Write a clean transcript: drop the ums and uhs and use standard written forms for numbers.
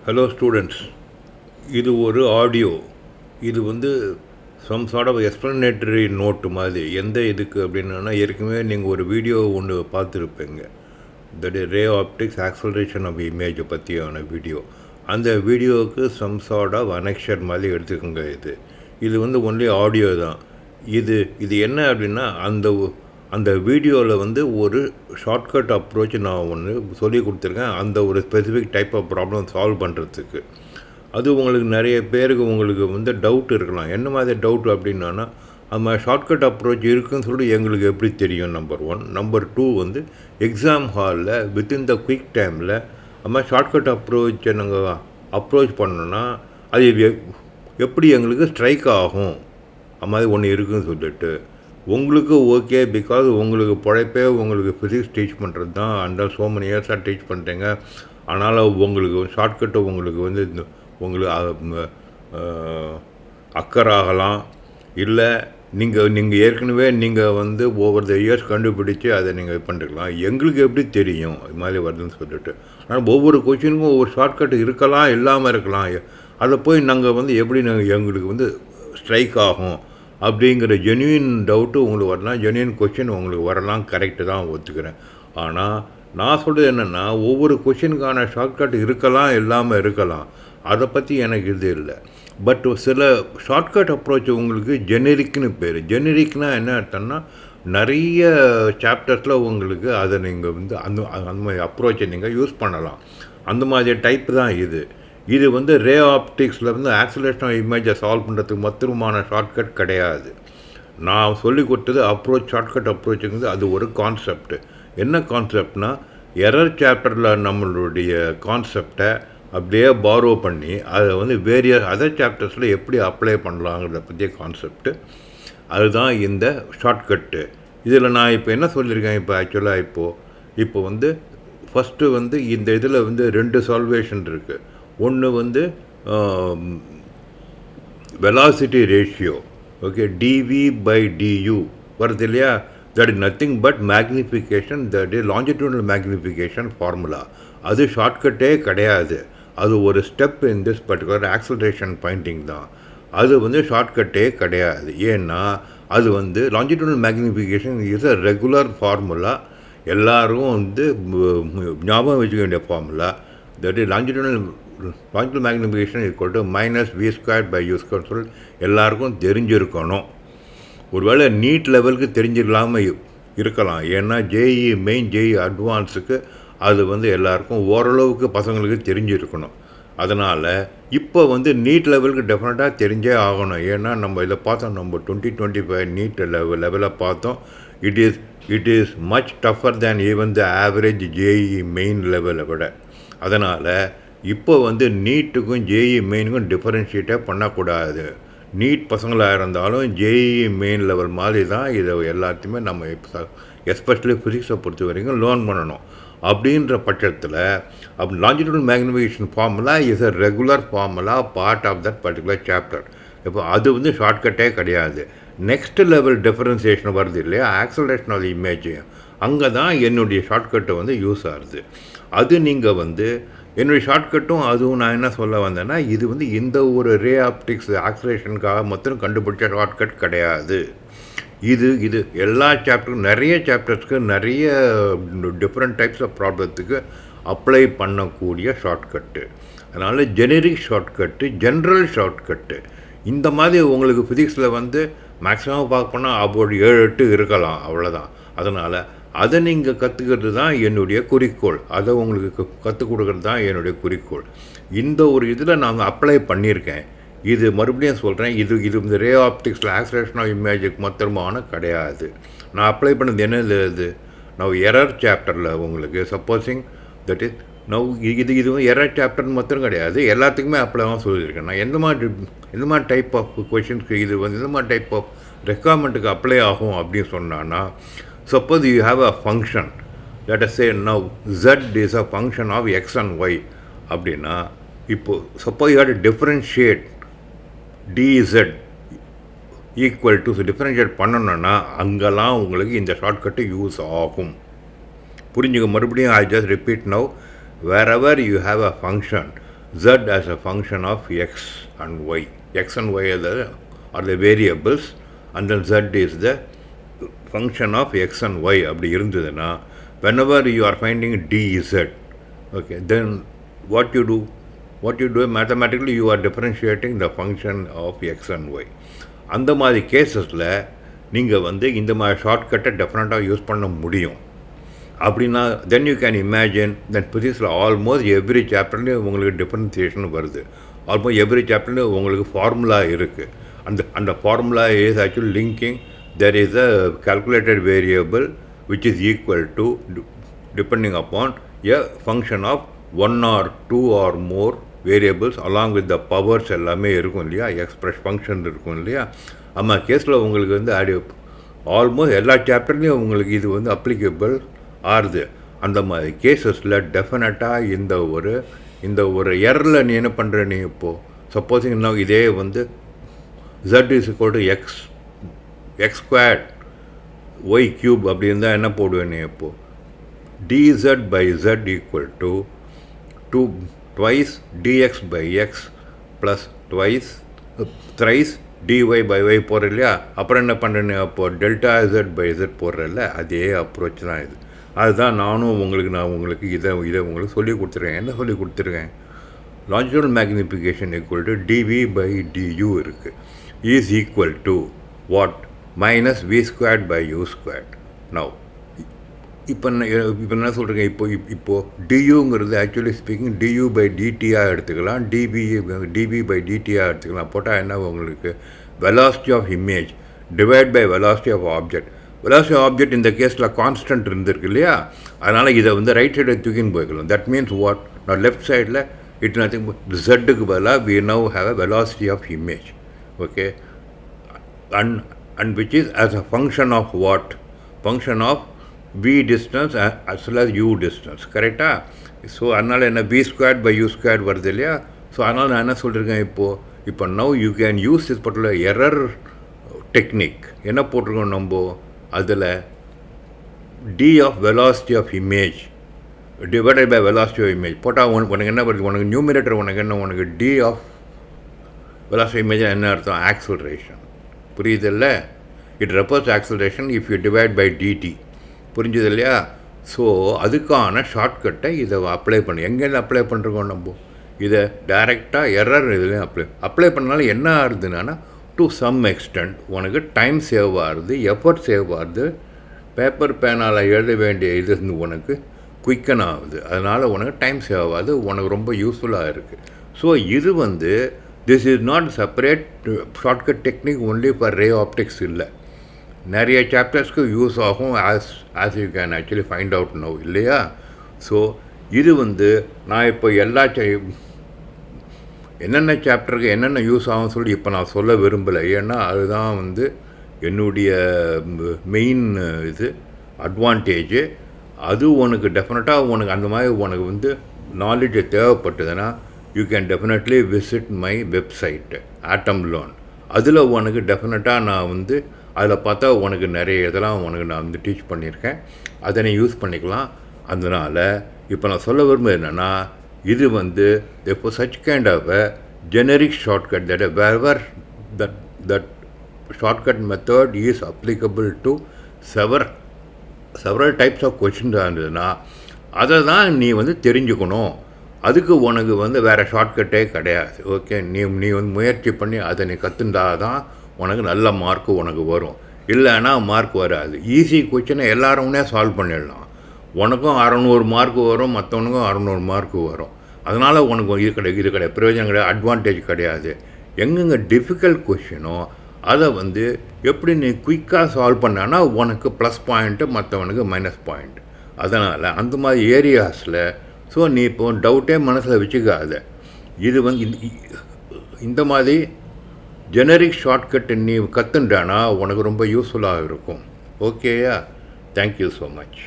Hello students, இது ஒரு audio. இது சம் சார்ட் ஆஃப் எக்ஸ்ப்ளனேட்டரி நோட்டு மாதிரி. எந்த இதுக்கு அப்படின்னா, ஏற்கனவே நீங்கள் ஒரு வீடியோ ஒன்று பார்த்துருப்பீங்க. That is ray optics acceleration of இமேஜை பற்றியான வீடியோ. அந்த வீடியோவுக்கு சம் சார்ட் ஆஃப் அனெக்ஷர் மாதிரி எடுத்துக்கோங்க. இது ஒன்லி ஆடியோ தான். இது என்ன அப்படின்னா, அந்த வீடியோவில் ஒரு ஷார்ட்கட் அப்ரோச் நான் ஒன்று சொல்லி கொடுத்துருக்கேன். அந்த ஒரு specific type of problem solve பண்ணுறதுக்கு. அது உங்களுக்கு நிறைய பேருக்கு உங்களுக்கு டவுட் இருக்கலாம். என்ன மாதிரி டவுட் அப்படின்னா, நம்ம ஷார்ட்கட் அப்ரோச் இருக்குதுன்னு சொல்லிட்டு எங்களுக்கு எப்படி தெரியும்? நம்பர் 1. நம்பர் 2 எக்ஸாம் ஹாலில் வித்தின் த குயிக் டைமில் நம்ம ஷார்ட்கட் அப்ரோச்சை நாங்கள் அப்ரோச் பண்ணோன்னா அது எப்படி எங்களுக்கு ஸ்ட்ரைக் ஆகும்? அது மாதிரி ஒன்று இருக்குதுன்னு சொல்லிட்டு உங்களுக்கு ஓகே, பிகாஸ் உங்களுக்கு பழைப்பே உங்களுக்கு ஃபிசிக்ஸ் டீச் பண்ணுறது தான். அந்த ஸோ மெனி இயர்ஸாக டீச் பண்ணுறீங்க. அதனால் உங்களுக்கு ஷார்ட்கட்டு உங்களுக்கு உங்களுக்கு அக்கறாகலாம். இல்லை நீங்கள் ஏற்கனவே நீங்கள் ஓவர் த இயர்ஸ் கண்டுபிடிச்சி அதை நீங்கள் இது பண்ணிருக்கலாம். எங்களுக்கு எப்படி தெரியும் இது மாதிரி வருதுன்னு சொல்லிட்டு. ஆனால் ஒவ்வொரு கொஷினுக்கும் ஒவ்வொரு ஷார்ட்கட் இருக்கலாம், இல்லாமல் இருக்கலாம். அதை போய் நாங்கள் எப்படி எங்களுக்கு ஸ்ட்ரைக் ஆகும் அப்படிங்கிற ஜென்யூன் டவுட்டு உங்களுக்கு வரலாம், ஜென்யூன் கொஷின் உங்களுக்கு வரலாம். கரெக்டு தான், ஒத்துக்கிறேன். ஆனால் நான் சொல்கிறது என்னென்னா, ஒவ்வொரு கொஷினுக்கான ஷார்ட்கட் இருக்கலாம், இல்லாமல் இருக்கலாம். அதை பற்றி எனக்கு இது இல்லை. பட் சில ஷார்ட்கட் அப்ரோச் உங்களுக்கு ஜெனரிக்னு பேர். ஜெனரிக்னால் என்ன அர்த்தம்னா, நிறைய சாப்டர்ஸில் உங்களுக்கு அதை நீங்கள் அந்த மாதிரி அப்ரோச்சை நீங்கள் யூஸ் பண்ணலாம். அந்த மாதிரி டைப் தான் இது ரே ஆப்டிக்ஸில் ஆக்சலரேஷன் ஆஃப் இமேஜை சால்வ் பண்ணுறதுக்கு மொத்தமான ஷார்ட்கட் கிடையாது. நான் சொல்லி கொடுத்தது ஷார்ட்கட் அப்ரோச்சுங்கிறது அது ஒரு கான்செப்ட். என்ன கான்செப்ட்னா, எரர் சாப்டரில் நம்மளுடைய கான்செப்டை அப்படியே பாரோ பண்ணி அதை வேரியஸ் அதர் சாப்டர்ஸில் எப்படி அப்ளை பண்ணலாங்கிறத பற்றிய கான்செப்ட்டு. அதுதான் இந்த ஷார்ட்கட்டு. இதில் நான் இப்போ என்ன சொல்லியிருக்கேன்? இப்போ ஆக்சுவலாக இப்போ ஃபஸ்ட்டு இந்த இதில் 2 சால்வேஷன் இருக்குது. ஒன்று வெலாசிட்டி ரேஷியோ, ஓகே, dv/du வருது இல்லையா? That is nothing but magnification, that is longitudinal magnification formula. அது ஷார்ட்கட்டே கிடையாது. அது ஒரு step in this particular acceleration pointing தான். அது ஷார்ட்கட்டே கிடையாது. ஏன்னா அது longitudinal magnification is a regular formula. எல்லாரும் ஞாபகம் வச்சுக்க வேண்டிய formula. That is longitudinal magnification -v²/u² சொல்லி எல்லாருக்கும் தெரிஞ்சிருக்கணும். ஒருவேளை நீட் லெவலுக்கு தெரிஞ்சிடலாமல் இருக்கலாம். ஏன்னா ஜேஇ மெயின், ஜேஇ அட்வான்ஸுக்கு அது எல்லாருக்கும் ஓரளவுக்கு பசங்களுக்கு தெரிஞ்சிருக்கணும். அதனால் இப்போ நீட் லெவலுக்கு டெஃபினட்டாக தெரிஞ்சே ஆகணும். ஏன்னா நம்ம இதை பார்த்தோம், நம்ம 2025 நீட் லெவலை பார்த்தோம். It is much tougher than even the average JEE Main லெவலை விட. அதனால் இப்போ நீட்டுக்கும் ஜேஇ மெயினுக்கும் டிஃபரன்ஷியேட்டே பண்ணக்கூடாது. நீட் பசங்களாக இருந்தாலும் ஜேஇ மெயின் லெவல் மாதிரி தான் இதை எல்லாத்தையுமே நம்ம எஸ்பெஷலி ஃபிசிக்ஸை பொறுத்த வரைக்கும் லேர்ன் பண்ணணும். அப்படின்ற பட்சத்தில் longitudinal magnification formula is a regular formula, part of that particular chapter. இப்போ அது ஷார்ட்கட்டே கிடையாது. நெக்ஸ்ட் லெவல் டிஃபரன்சியேஷன் வருது இல்லையா, ஆக்சலரேஷன் ஆஃப் இமேஜ், அங்கே தான் என்னுடைய ஷார்ட்கட்டை யூஸ் ஆகுது. அது நீங்கள் என்னுடைய ஷார்ட்கட்டும் அதுவும் நான் என்ன சொல்ல வந்தேன்னா, இது இந்த ஒரு ரே ஆப்டிக்ஸ் ஆக்சலரேஷனுக்காக மொத்தம் கண்டுபிடிச்ச ஷார்ட்கட் கிடையாது. இது எல்லா சாப்டருக்கும், நிறைய சாப்டர்ஸ்க்கு, நிறைய டிஃப்ரெண்ட் டைப்ஸ் ஆஃப் ப்ராப்ளத்துக்கு அப்ளை பண்ணக்கூடிய ஷார்ட்கட்டு. அதனால் ஜெனரிக் ஷார்ட்கட்டு, ஜென்ரல் ஷார்ட்கட்டு, இந்த மாதிரி உங்களுக்கு ஃபிசிக்ஸில் மேக்ஸிமம் பார்க்க போனால் அப்போது 7-8 இருக்கலாம், அவ்வளோதான். அதனால் அதை நீங்கள் கற்றுக்கிறது தான் என்னுடைய குறிக்கோள். அதை உங்களுக்கு கற்றுக் கொடுக்கறது தான் என்னுடைய குறிக்கோள். இந்த ஒரு இதில் நான் அப்ளை பண்ணியிருக்கேன். இது மறுபடியும் சொல்கிறேன், இது இந்த ரே ஆப்டிக்ஸில் ஆக்சலரேஷன் ஆஃப் இமேஜுக்கு மாத்திரமான கிடையாது. நான் அப்ளை பண்ணது என்னது, நான் எரர் சாப்டரில் உங்களுக்கு சப்போஸிங் தட் இஸ் இது எரர் சாப்டர்னு மாத்திரம் கிடையாது, எல்லாத்துக்குமே அப்ளை தான் சொல்லியிருக்கேன். நான் எந்த மாதிரி டைப் ஆஃப் கொஷின்ஸ்க்கு எந்த மாதிரி டைப் ஆஃப் ரெக்குவயர்மெண்ட்டுக்கு அப்ளை ஆகும் அப்படின்னு சொன்னான்னா, suppose you have a function, let us say now z is a function of x and y அப்படின்னா, இப்போ suppose you have to differentiate dz equal to differentiate பண்ணணும்னா அங்கெல்லாம் உங்களுக்கு இந்த ஷார்ட்கட்டு யூஸ் ஆகும். புரிஞ்சுக்க. மறுபடியும் I just repeat now, wherever you have a function z as a function of x and y. X and y are the variables, and then z is the function of x and y. அப்படி இருந்ததுன்னா whenever you are finding dz, okay, then what you do mathematically you are differentiating the function of x and y. அந்த மாதிரி கேசஸில் நீங்கள் வந்து இந்த மாதிரி ஷார்ட்கட்டை டெஃபினட்டாக use பண்ண முடியும். அப்படின்னா then you can imagine that ஃபிசிக்ஸில் ஆல்மோஸ்ட் எவ்ரி சாப்டர்லேயும் உங்களுக்கு டிஃபரன்சியேஷன் வருது. ஆல்மோஸ்ட் எவ்ரி சாப்டர்லேயும் உங்களுக்கு ஃபார்முலா இருக்குது. அந்த formula is actually linking there is a calculated variable which is equal to depending upon a function of one or two or more variables along with the powers எல்லாமே இருக்கும் இல்லையா, express function இருக்கும் இல்லையா. ஆமாம், கேஸில் உங்களுக்கு வந்து ஆல்மோஸ்ட் எல்லா சாப்டர்லேயும் உங்களுக்கு இது வந்து அப்ளிகபிள் ஆறுது. அந்த மாதிரி கேசஸில் டெஃபினட்டாக இந்த ஒரு எரரில் நீ என்ன பண்ணுற, நீ இப்போது சப்போஸிங் இன்னும் இதே வந்து z is equal to x squared y cube அப்படி இருந்தால் என்ன போடுவேன் நீ இப்போது dz by z equal to 2 twice dx by x plus thrice dy by y போடுற இல்லையா. அப்புறம் என்ன பண்ணுறேன்னு அப்போது டெல்டா z by z போடுறதில்ல, அதே அப்ரோச் தான் இது. அதுதான் நான் உங்களுக்கு இதை உங்களுக்கு சொல்லி கொடுத்துருக்கேன். என்ன சொல்லி கொடுத்துருக்கேன், longitudinal magnification equal to dv by du இருக்குது, is equal to what, minus v squared by u squared. Now இப்போ என்ன சொல்கிறேன், இப்போது டியூங்கிறது ஆக்சுவலி ஸ்பீக்கிங் டியூ பை டிடியாக எடுத்துக்கலாம், டிபி பை டிடியாக எடுத்துக்கலாம். போட்டால் என்ன உங்களுக்கு velocity of image divide by velocity of object. Velocity of object இந்த கேஸில் கான்ஸ்டன்ட் இருந்திருக்கு இல்லையா, அதனால் இதை வந்து ரைட் சைடை தூக்கின்னு போய்க்கலாம். தட் மீன்ஸ் வாட், நான் லெஃப்ட் சைடில் இட் நத்திங் ஜெட்டுக்கு பதிலாக we now have a velocity of image. Okay, and which is as a function of what, function of v distance as well as u distance, கரெக்டாக. So அதனால் என்ன v squared by u squared வருது இல்லையா. So அதனால் நான் என்ன சொல்லியிருக்கேன், இப்போ now you can use this particular error technique. என்ன போட்டிருக்கோம் நம்ம அதில், d of velocity of image divided by velocity of image போட்டால் உனக்கு என்ன வருது, உனக்கு நியூமிரேட்டர் உனக்கு d ஆஃப் வெலாசிட்டி இமேஜ் என்ன அர்த்தம், ஆக்சலரேஷன். புரியுதில்ல, it refers acceleration if you divide by dt. புரிஞ்சது இல்லையா. ஸோ அதுக்கான ஷார்ட்கட்டை இதை அப்ளை பண்ணி எங்கேருந்து அப்ளை பண்ணுறோம் நம்ம, இதை டைரெக்டாக எரர் இதுலேயும் அப்ளை பண்ணாலும் என்ன ஆகுதுன்னா டு சம் எக்ஸ்டென்ட் உனக்கு டைம் சேவ் ஆகுது, எஃபர்ட் சேவ் ஆகுது, பேப்பர் பேனால் எழுத வேண்டிய இது உனக்கு குயிக்கன் ஆகுது, அதனால் உனக்கு டைம் சேவ் ஆகுது, உனக்கு ரொம்ப யூஸ்ஃபுல்லாக இருக்குது. ஸோ இது வந்து this is not separate shortcut technique only for ray optics இல்லை, நிறைய சாப்டர்ஸ்க்கு யூஸ் ஆகும், as you can actually find out no இல்லையா. ஸோ இது வந்து நான் இப்போ எல்லா என்னென்ன சாப்டருக்கு என்னென்ன யூஸ் ஆகும் சொல்லி இப்போ நான் சொல்ல விரும்பலை. ஏன்னா அதுதான் வந்து என்னுடைய மெயின் இது அட்வான்டேஜு. அது உனக்கு டெஃபினட்டாக உனக்கு அந்த மாதிரி உனக்கு வந்து நாலேஜ் தேவைப்பட்டதுன்னா you can definitely visit my website atom learn. அதில் உனக்கு டெஃபினட்டாக நான் வந்து அதில் பார்த்தா உனக்கு நிறைய இதெல்லாம் உனக்கு நான் வந்து டீச் பண்ணியிருக்கேன், அதை நீ யூஸ் பண்ணிக்கலாம். அதனால் இப்போ நான் சொல்ல விரும்புகிறது என்னென்னா, இது வந்து இப்போ such kind of a generic shortcut that where that shortcut method is applicable to several types of கொஷின்ஸாக இருந்ததுன்னா அதை தான் நீ வந்து தெரிஞ்சுக்கணும். அதுக்கு உனக்கு வந்து வேறு ஷார்ட்கட்டே கிடையாது. ஓகே, நீ வந்து முயற்சி பண்ணி அதை நீ கற்றுண்டா தான் உனக்கு நல்ல மார்க்கு உனக்கு வரும், இல்லைன்னா மார்க் வராது. ஈஸி கொஸ்டினை எல்லாருமே சால்வ் பண்ணிடலாம், உனக்கும் 600 மார்க்கு வரும், மற்றவனுக்கும் 600 மார்க்கு வரும். அதனால் உனக்கு இது கிடையாது, பிரயோஜனம் கிடையாது, அட்வான்டேஜ் கிடையாது. எங்கெங்கே டிஃபிகல்ட் கொஷினோ அதை வந்து எப்படி நீ குயிக்காக சால்வ் பண்ணான்னா உனக்கு ப்ளஸ் பாயிண்ட்டு, மற்றவனுக்கு மைனஸ் பாயிண்ட். அதனால் அந்த மாதிரி ஏரியாஸில் ஸோ நீ இப்போ டவுட்டே மனசில் வச்சுக்காத. இது வந்து இந்த மாதிரி ஜெனரிக் ஷார்ட்கட் நீ கற்றுண்டானா உனக்கு ரொம்ப யூஸ்ஃபுல்லாக இருக்கும். ஓகேயா, தேங்க்யூ ஸோ மச்.